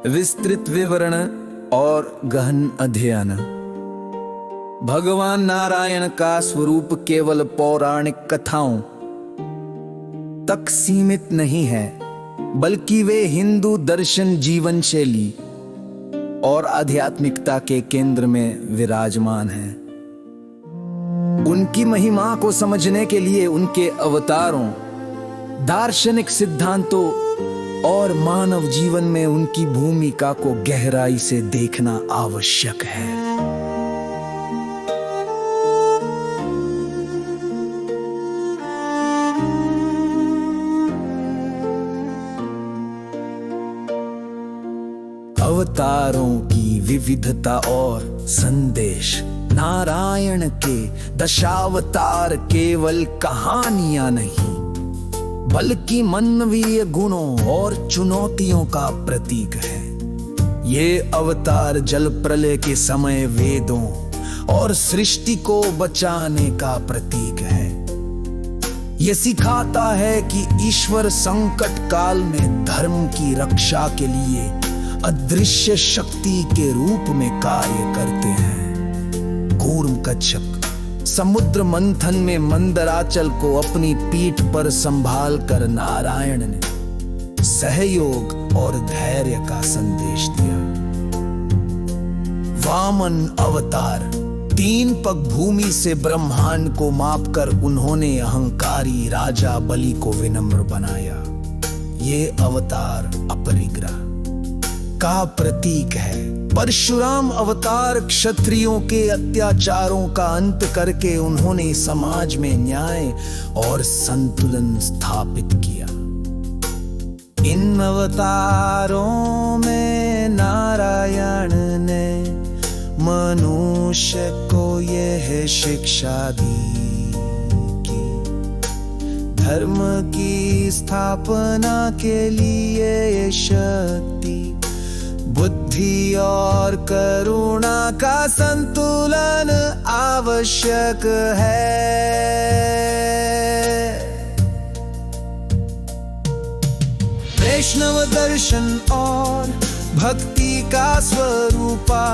विस्तृत विवरण और गहन अध्ययन। भगवान नारायण का स्वरूप केवल पौराणिक कथाओं तक सीमित नहीं है, बल्कि वे हिंदू दर्शन, जीवन शैली और आध्यात्मिकता के केंद्र में विराजमान हैं। उनकी महिमा को समझने के लिए उनके अवतारों, दार्शनिक सिद्धांतों और मानव जीवन में उनकी भूमिका को गहराई से देखना आवश्यक है। अवतारों की विविधता और संदेश। नारायण के दशावतार केवल कहानियां नहीं, बल्कि मानवीय गुणों और चुनौतियों का प्रतीक है। ये अवतार जल प्रलय के समय वेदों और सृष्टि को बचाने का प्रतीक है। ये सिखाता है कि ईश्वर संकट काल में धर्म की रक्षा के लिए अदृश्य शक्ति के रूप में कार्य करते हैं। कूर्मकच्छप समुद्र मंथन में मंदराचल को अपनी पीठ पर संभाल कर नारायण ने सहयोग और धैर्य का संदेश दिया। वामन अवतार 3 पग भूमि से ब्रह्मांड को मापकर उन्होंने अहंकारी राजा बलि को विनम्र बनाया। ये अवतार अपरिग्रह का प्रतीक है। परशुराम अवतार क्षत्रियों के अत्याचारों का अंत करके उन्होंने समाज में न्याय और संतुलन स्थापित किया। इन अवतारों में नारायण ने मनुष्य को यह शिक्षा दी कि धर्म की स्थापना के लिए शक्ति, बुद्धि और करुणा का संतुलन आवश्यक है। वैष्णव दर्शन और भक्ति का स्वरूपा।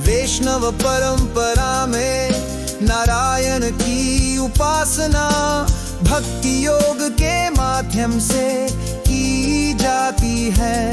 वैष्णव परंपरा में नारायण की उपासना भक्ति योग के माध्यम से की जाती है।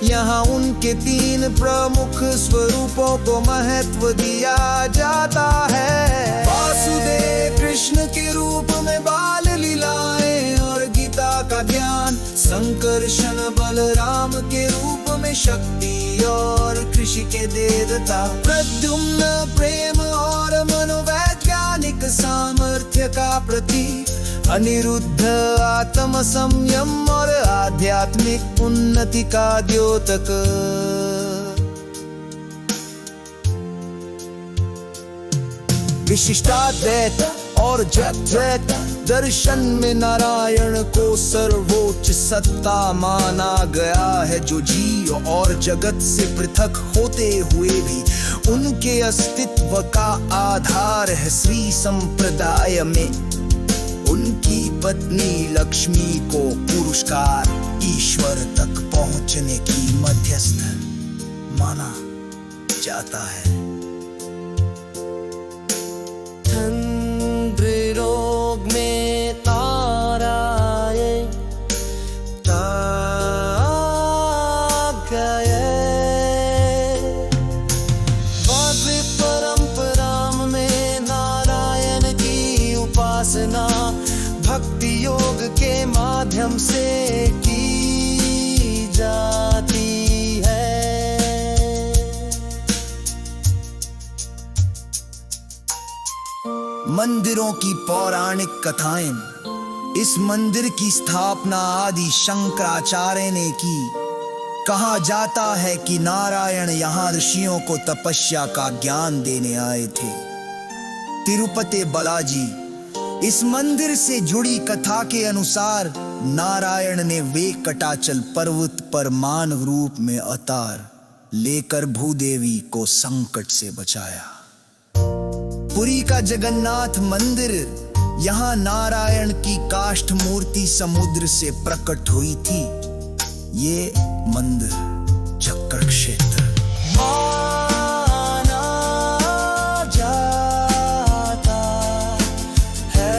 यहाँ उनके 3 प्रमुख स्वरूपों को महत्व दिया जाता है। वासुदेव कृष्ण के रूप में बाल लीलाएं और गीता का ज्ञान। संकर्षण बलराम के रूप में शक्ति और कृषि के देवता। प्रद्युम्न प्रेम और मनोवैज्ञानिक सामर्थ्य का प्रतीक। अनिरुद्ध आत्म संयम और आध्यात्मिक उन्नति का द्योतक। विशिष्टाद्वैत और द्वैत दर्शन में नारायण को सर्वोच्च सत्ता माना गया है, जो जीव और जगत से पृथक होते हुए भी उनके अस्तित्व का आधार है। श्री संप्रदाय में उनकी पत्नी लक्ष्मी को पुरस्कार ईश्वर तक पहुंचने की मध्यस्थ माना जाता है। रोग में ताराएं भव्य परंपरा में नारायण की उपासना भक्ति योग के माध्यम से की जाती है। मंदिरों की पौराणिक कथाएं। इस मंदिर की स्थापना आदि शंकराचार्य ने की। कहा जाता है कि नारायण यहाँ ऋषियों को तपस्या का ज्ञान देने आए थे। तिरुपति बालाजी। इस मंदिर से जुड़ी कथा के अनुसार नारायण ने वेंकटाचल पर्वत पर मानव रूप में अवतार लेकर भूदेवी को संकट से बचाया। पुरी का जगन्नाथ मंदिर, यहाँ नारायण की काष्ठ मूर्ति समुद्र से प्रकट हुई थी। ये मंदिर चक्र क्षेत्र माना जाता है।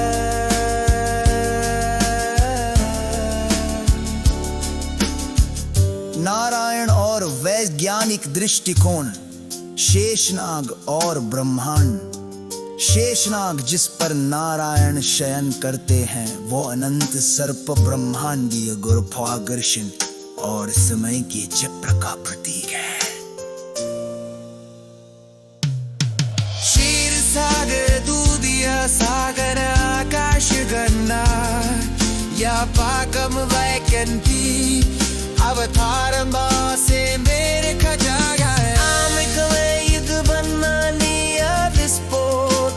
नारायण और वैज्ञानिक दृष्टिकोण, शेषनाग और ब्रह्मांड। शेषनाग जिस पर नारायण शयन करते हैं वो अनंत सर्प ब्रह्मांडीय गुरुत्वाकर्षण और समय के चक्र का प्रतीक है। क्षीर सागर, दूधिया सागर, आकाश गंगा या पाकम वैकंती अवतार से मेरे खजागा आमिक युग बनना लिया विस्फोट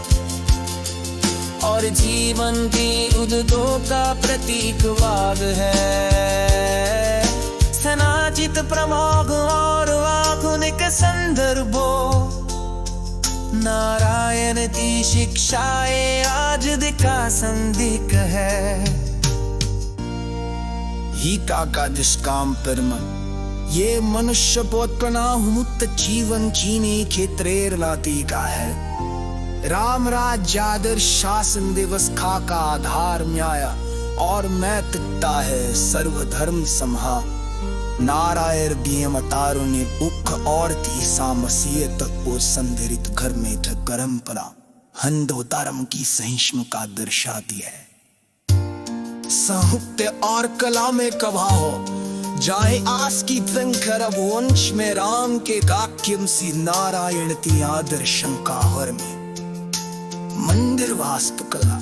और जीवन की उद्दों का प्रतीक वाग है। स्थनाचित प्रमोग और आधुनिक संदर्भो नारायण की शिक्षाएं आज दिखा संदिक है। ही का दुष्काम परम ये मनुष्य पोत्पना मुक्त जीवन जीने क्षेत्रेर लाती का है। राम राज्य आदर्श शासन दिवस खा का आधार न्याया और नैतिकता है सर्वधर्म समहा। नारायण दियम तारुण्य उख और तीसा मसीह तक को संधरित घर में परंपरा हंदो धर्म की सहिष्णुता दर्शाती है। साहित्य और कला में कभाओ जाए आस की तंकर अब वंश में राम के काक्यम सी नारायण की आदर्शं का हर में मंदिर वास्तुकला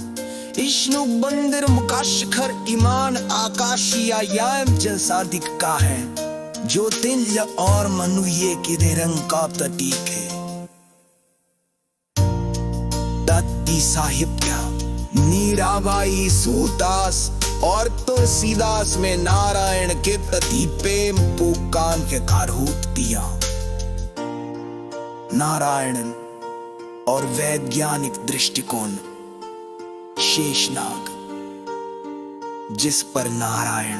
विष्णु मंदिर मुकाशखर ईमान आकाशिया याम जलसा दिखता है जो तिल्य और मनुये के रंग का प्रतीक है। दत्ती साहित्य मीराबाई सूदास और तुलसीदास में नारायण के प्रति प्रेम पुकार के कारहूत दिया। नारायण और वैज्ञानिक दृष्टिकोण, शेषनाग जिस पर नारायण